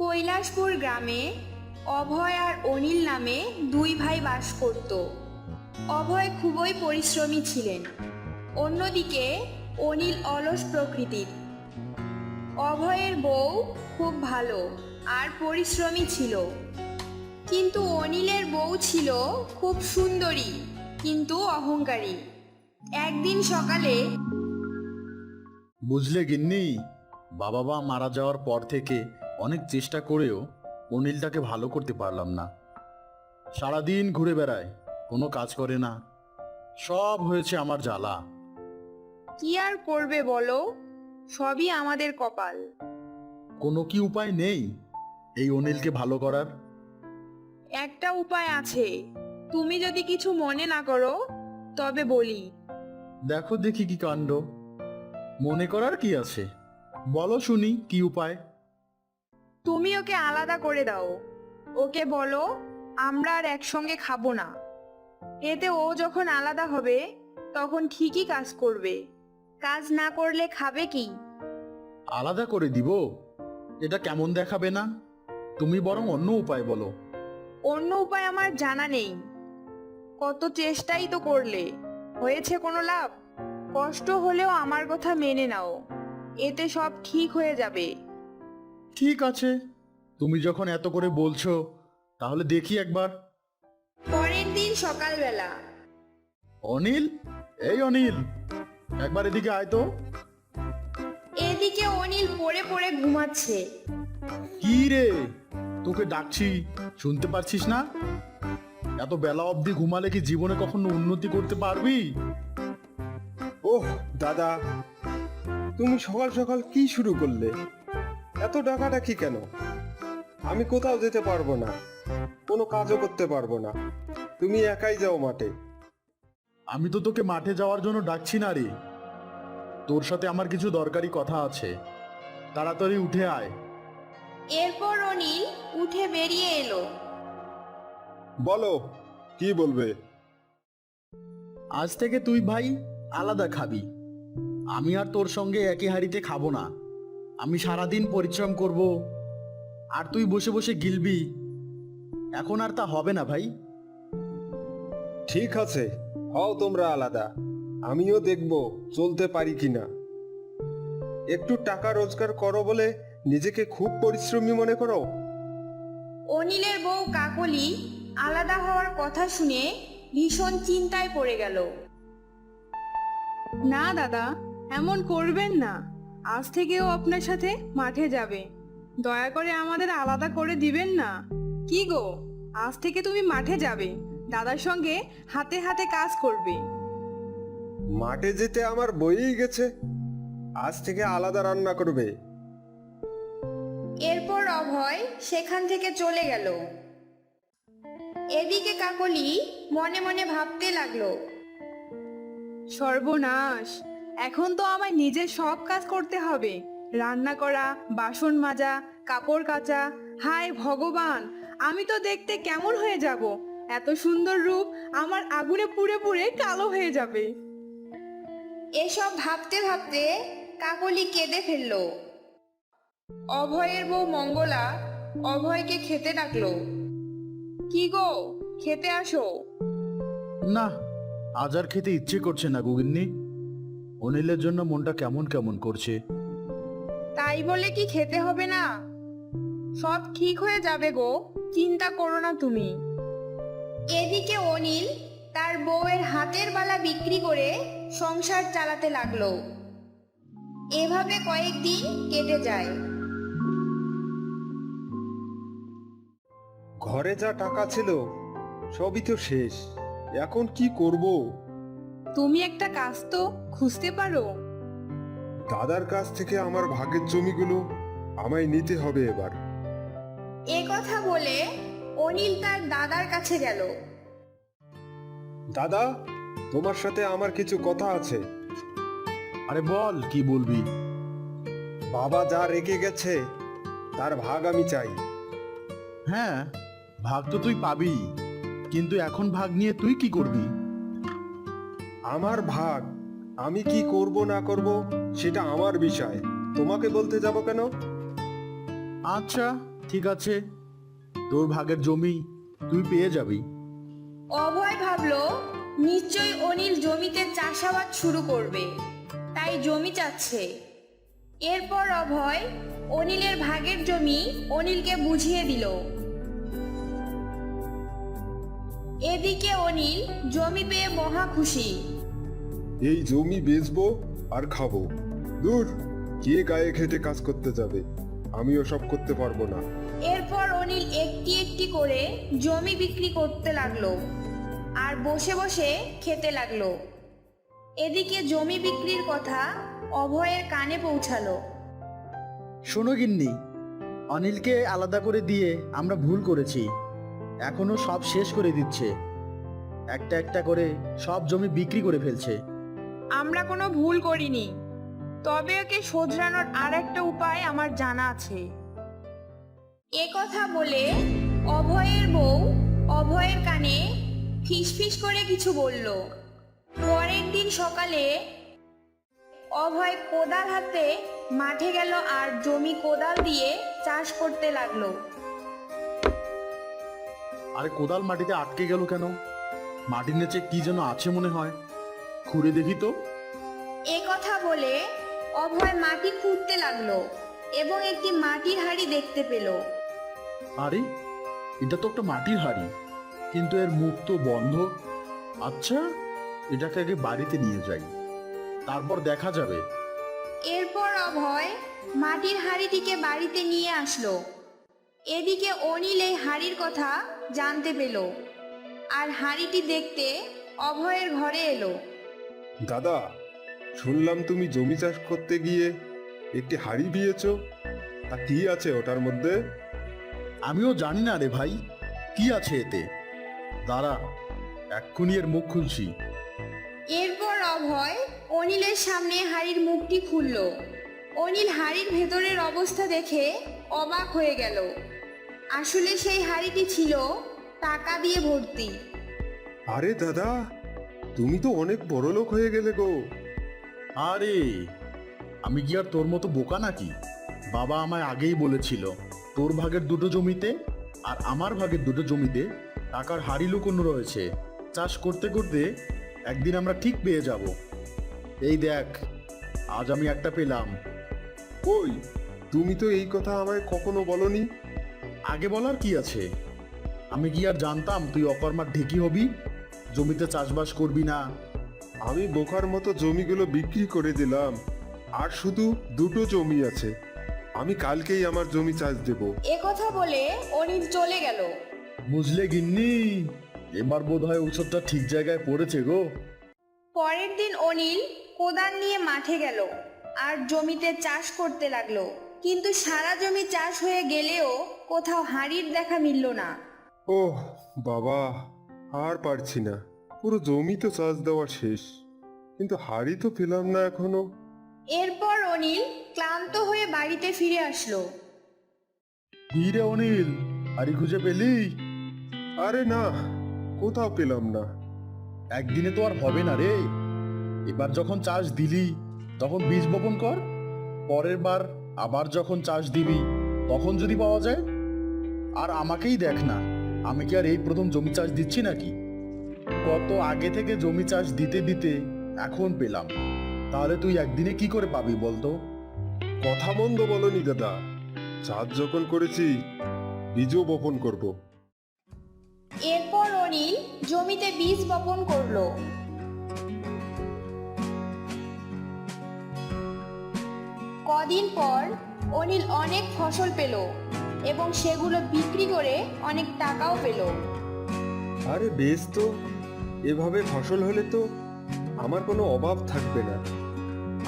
কৈলাসপুর গ্রামে অভয় আর অনিল নামে দুই ভাই বাস করত। অভয় খুবই পরিশ্রমী ছিলেন, অন্যদিকে অনিল অলস প্রকৃতির। অভয়ের বউ খুব ভালো আর পরিশ্রমী ছিল, কিন্তু অনিলের বউ ছিল খুব সুন্দরী কিন্তু অহংকারী। একদিন সকালে বুঝলে গিন্নি, বাবা মা মারা যাওয়ার পর থেকে অনেক চেষ্টা করেও অনিলটাকে ভালো করতে পারলাম না। সারাদিন ঘুরে বেড়ায়, কোনো কাজ করে না। সব হয়েছে আমার জ্বালা। কি আর করবে বলো, সবই আমাদের কপাল। কোনো কি উপায় নেই এই অনিলকে ভালো করার? একটা উপায় আছে, তুমি যদি কিছু মনে না করো তবে বলি। দেখো দেখি কি কাণ্ড। মনে করার কি আছে, বলো শুনি কি উপায়। তুমি ওকে আলাদা করে দাও। ওকে বলো আমরা আর একসঙ্গে খাবো না। এতে ও যখন আলাদা হবে তখন ঠিকই কাজ করবে, কাজ না করলে খাবে কি? আলাদা করে দিব? এটা কেমন দেখাবে না? তুমি বরং অন্য উপায় বলো। অন্য উপায় আমার জানা নেই। কত চেষ্টাই তো করলে, হয়েছে কোনো লাভ? কষ্ট হলেও আমার কথা মেনে নাও, এতে সব ঠিক হয়ে যাবে। ঠিক আছে, তুমি যখন এত করে বলছো তাহলে দেখি একবার। পরের দিন সকালবেলা অনিল, এই অনিল, একবার এদিকে আয় তো। এদিকে অনিল পড়ে পড়ে ঘুমাচ্ছে। কি রে, তোকে ডাকছি, শুনতে পারছিস না? এত বেলা অবধি ঘুমালে কি জীবনে কখনো উন্নতি করতে পারবি? ওহ দাদা, তুমি সকাল সকাল কি শুরু করলে? এত ডাকাডাকি কেন? আমি কোথাও যেতে পারবো না, কোনো কাজও করতে পারবো না। তুমি একাই যাও মাঠে। আমি তো তোকে মাঠে যাওয়ার জন্য ডাকছি না রে, তোর সাথে আমার কিছু দরকারি কথা আছে। তাড়াতাড়ি উঠে আয়। এরপর অনিল উঠে বেরিয়ে এলো। বলো, কি বলবে? আজ থেকে তুই ভাই আলাদা খাবি। আমি আর তোর সঙ্গে একই হাঁড়িতে খাবো না। আমি সারাদিন পরিশ্রম করব আর তুই বসে বসে গিলবি। এখন আর তা হবে না ভাই। ঠিক আছে, হও তোমরা আলাদা। আমিও দেখব চলতে পারি কিনা। একটু টাকা রোজগার করো বলে নিজেকে খুব পরিশ্রমী মনে করো? অনিলের বউ কাকলি আলাদা হওয়ার কথা শুনে ভীষণ চিন্তায় পড়ে গেল। না দাদা, এমন করবেন না। আজ থেকেও আপনার সাথে মাঠে যাবে। দয়া করে আমাদের আলাদা করে দিবেন না। কি গো, আজ থেকে তুমি মাঠে যাবে, দাদার সঙ্গে হাতে হাতে কাজ করবে। মাঠে যেতে আমার বইই গেছে, আজ থেকে আলাদা রান্না করবে। এরপর অভয় সেখান থেকে চলে গেল। এদিকে কাকলি মনে মনে ভাবতে লাগলো, সর্বনাশ, এখন তো আমায় নিজের সব কাজ করতে হবে। রান্না করা, বাসন মাজা, কাপড় কাচা। হায় ভগবান, আমি তো দেখতে কেমন হয়ে যাব! এত সুন্দর রূপ আমার আগুনে পুড়ে পুড়ে কালো হয়ে যাবে। এসব ভাবতে ভাবতে কাকলি কেঁদে ফেলল। অভয়ের বউ মঙ্গলা অভয়কে খেতে ডাকলো। কি গো, খেতে আসো। না, আজ আর খেতে ইচ্ছে করছে না গুগিন্নি। অনিলের জন্য মনটা কেমন কেমন করছে। তাই বলে কি খেতে হবে না? সব ঠিক হয়ে যাবে গো, চিন্তা করো না তুমি। এদিকে অনিল তার বউয়ের হাতের বালা বিক্রি করে সংসার চালাতে লাগলো। এভাবে কয়েকদিন কেটে যায়। ঘরে যা টাকা ছিল সবই তো শেষ, এখন কি করব? তুমি একটা কাজ তো খুঁজতে পারো। দাদার কাছ থেকে আমার ভাগের জমিগুলো আমায় নিতে হবে এবার। এ কথা বলে অনিল তার দাদার কাছে গেল। দাদা, তোমার সাথে আমার কিছু কথা আছে। আরে বল, কি বলবি? বাবা যা রেখে গেছে তার ভাগ আমি চাই। হ্যাঁ, ভাগ তো তুই পাবি, কিন্তু এখন ভাগ নিয়ে তুই কি করবি? আমার ভাগ আমি কি করব না করব সেটা আমার বিষয়, তোমাকে বলতে যাব কেন? আচ্ছা ঠিক আছে, তোর ভাগের জমি তুই পেয়ে যাবি। অভয় ভাবলো নিশ্চয়ই অনিল জমিতে চাষাবাদ শুরু করবে, তাই জমি চাচ্ছে। এরপর অভয় অনিলের ভাগের জমি অনিলকে বুঝিয়ে দিল। এদিকে অনিল জমি পেয়ে মহা খুশি। এই জমি বেচবো আর খাবো। দূর, কে গায়ে খেটে কাজ করতে যাবে? আমি ওসব করতে পারবো না। এরপর অনিল একটি একটি করে জমি বিক্রি করতে লাগলো আর বসে বসে খেতে লাগলো। এদিকে জমি বিক্রির কথা অভয়ের কানে পৌঁছালো। শোনো গিন্নি, অনিলকে আলাদা করে দিয়ে আমরা ভুল করেছি। এখনো সব শেষ করে দিচ্ছে, একটা একটা করে সব জমি বিক্রি করে ফেলছে। আমরা কোনো ভুল করিনি, তবে ওকে শোধরানোর আর একটা উপায় আমার জানা আছে। এ কথা বলে অভয়ের বউ অভয়ের কানে ফিসফিস করে কিছু বলল। পরের দিন সকালে অভয় কোদাল হাতে মাঠে গেল আর জমি কোদাল দিয়ে চাষ করতে লাগলো। আরে কোদাল মাটিতে আটকে গেল কেন? মাটির নিচে কি যেন আছে মনে হয়, খুঁড়ে দেখি তো। এ কথা বলে অভয় মাটি খুঁড়তে লাগলো এবং একটি মাটির হাঁড়ি দেখতে পেল। আরে, এটা তো একটা মাটির হাঁড়ি, কিন্তু এর মুখ তো বন্ধ। আচ্ছা, এটাকে আগে বাড়িতে নিয়ে যাই, তারপর দেখা যাবে। এরপর অভয় মাটির হাঁড়িটিকে বাড়িতে নিয়ে আসলো। এদিকে অনিল এই হাঁড়ির কথা জানতে পেল আর হাঁড়িটি দেখতে অভয়ের ঘরে এলো। দাদা, শুনলাম তুমি জমি চাষ করতে গিয়ে একটি হাড়ি দিয়েছো। তা কি আছে ওটার মধ্যে? আমিও জানি না রে ভাই, কি আছে এতে। দাঁড়া, এক্ষুনি এর মুখ খুলছি। এরপর অভয় অনিলের সামনে হাঁড়ির মুখটি খুলল। অনিল হাঁড়ির ভেতরের অবস্থা দেখে অবাক হয়ে গেল। আসলে সেই হাঁড়িটি ছিল টাকা দিয়ে ভর্তি। আরে দাদা, তুমি তো অনেক বড় লোক হয়ে গেলে গো। আরে, আমি কি আর তোর মতো বোকা নাকি? বাবা আমায় আগেই বলেছিল তোর ভাগের দুটো জমিতে আর আমার ভাগের দুটো জমিতে টাকার হাড়ি লুকোনো রয়েছে। চাষ করতে করতে একদিন আমরা ঠিক পেয়ে যাব। এই দেখ, আজ আমি একটা পেলাম। কই, তুমি তো এই কথা আমায় কখনো বলনি। আগে বলার কি আছে? আমি কি আর জানতাম তুই অকর্মার ঢেকি হবি, জমিতে চাষবাস করবি না? আমি বোকার মতো জমিগুলো বিক্রি করে দিলাম, আর শুধু দুটো জমি আছে। আমি কালকেই আমার জমি চাষ দেব। এ কথা বলে অনিল চলে গেল। বুঝলে গিন্নি, এবার বোধ হয় ঔষধটা ঠিক জায়গায় পড়েছে গো। পরের দিন অনিল কোদাল নিয়ে মাঠে গেল আর জমিতে চাষ করতে লাগলো। কিন্তু সারা জমি চাষ হয়ে গেলেও কোথাও হাঁড়ির দেখা মিলল না। ওহ বাবা, আর পারছি না। পুরো জমি তো চাষ দেওয়া শেষ, কিন্তু হাড়ি তো পেলাম না এখনো। এরপর অনিল ক্লান্ত হয়ে বাড়িতে ফিরে আসলো। কি রে অনিল, হাড়ি খুঁজে পেলি? আরে না, কোথাও পেলাম না। একদিনে তো আর হবে না রে। এবার যখন চাষ দিলি তখন বীজ বপন কর, পরের বার আবার যখন চাষ দিবি তখন যদি পাওয়া যায়। আর আমাকেই দেখ না, আমি কি আর এই প্রথম জমি চাষ দিচ্ছি নাকি? কত আগে থেকে জমি চাষ দিতে দিতে এখন পেলাম, তাহলে তুই একদিনে কি করে পাবি বলতো? কথা মন্দ বলনি দাদা, চাষ যখন করেছি বীজও বপন করব। এরপর অনিল জমিতে বীজ বপন করলো। কদিন পর অনিল অনেক ফসল পেল এবং সেগুলো বিক্রি করে অনেক টাকাও পেল। আরে বেশ তো, এভাবে ফসল হলে তো আমার কোনো অভাব থাকবে না।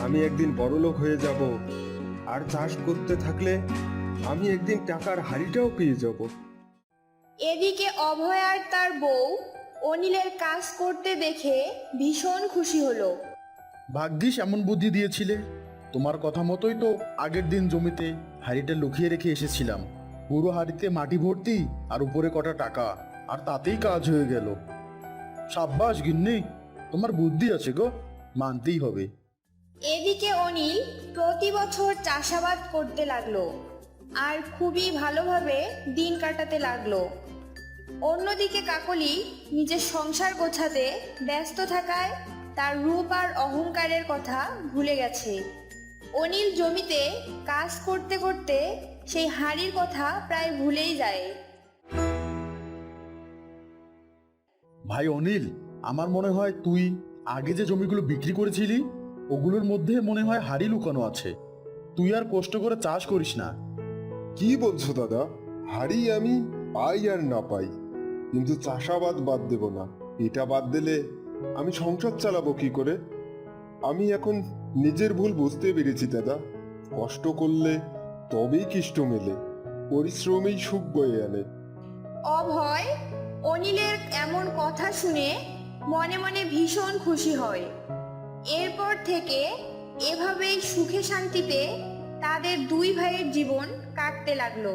আমি একদিন বড়লোক হয়ে যাব, আর চাষ করতে থাকলে আমি একদিন টাকার হাড়িটাও পেয়ে যাব। এদিকে অভয় আর তার বউ অনিলের কাজ করতে দেখে ভীষণ খুশি হলো। ভাগ্যিস এমন বুদ্ধি দিয়েছিলে। তোমার কথা মতোই তো আগের দিন জমিতে হাঁড়িটা লুকিয়ে রেখে এসেছিলাম। পুরো হাঁড়িতে মাটি ভর্তি আর উপরে কটা টাকা, আর তাতেই কাজ হয়ে গেল। সাব্বাস গিন্নি, তোমার বুদ্ধি আছে গো, মানতেই হবে। এদিকে অনিল প্রতি বছর চাষাবাদ করতে লাগলো। আর খুবই ভালোভাবে দিন কাটাতে লাগলো। অন্যদিকে কাকলি নিজের সংসার গোছাতে ব্যস্ত থাকায় তার রূপ আর অহংকারের কথা ভুলে গেছে। অনিল জমিতে কাজ করতে করতে সেই হাঁড়ির কথা প্রায় ভুলেই যায়। ভাই অনিল, আমার মনে হয় তুই আগে যে জমিগুলো বিক্রি করেছিলি ওগুলোর মধ্যে মনে হয় হাড়ি লুকানো আছে। তুই আর কষ্ট করে চাষ করিস না। কি বলছো দাদা? হাড়ি আমি পাই আর না পাই, কিন্তু চাষাবাদ বাদ দেব না। এটা বাদ দিলে আমি সংসার চালাবো কি করে? আমি এখন নিজের ভুল বুঝতে পেরেছি দাদা। কষ্ট করলে তবেই কৃষ্ট মেলে, পরিশ্রমেই সুখ বয়ে আনে। অভয় অনিলের এমন কথা শুনে মনে মনে ভীষণ খুশি হয়। এরপর থেকে এভাবেই সুখে শান্তিতে তাদের দুই ভাইয়ের জীবন কাটতে লাগলো।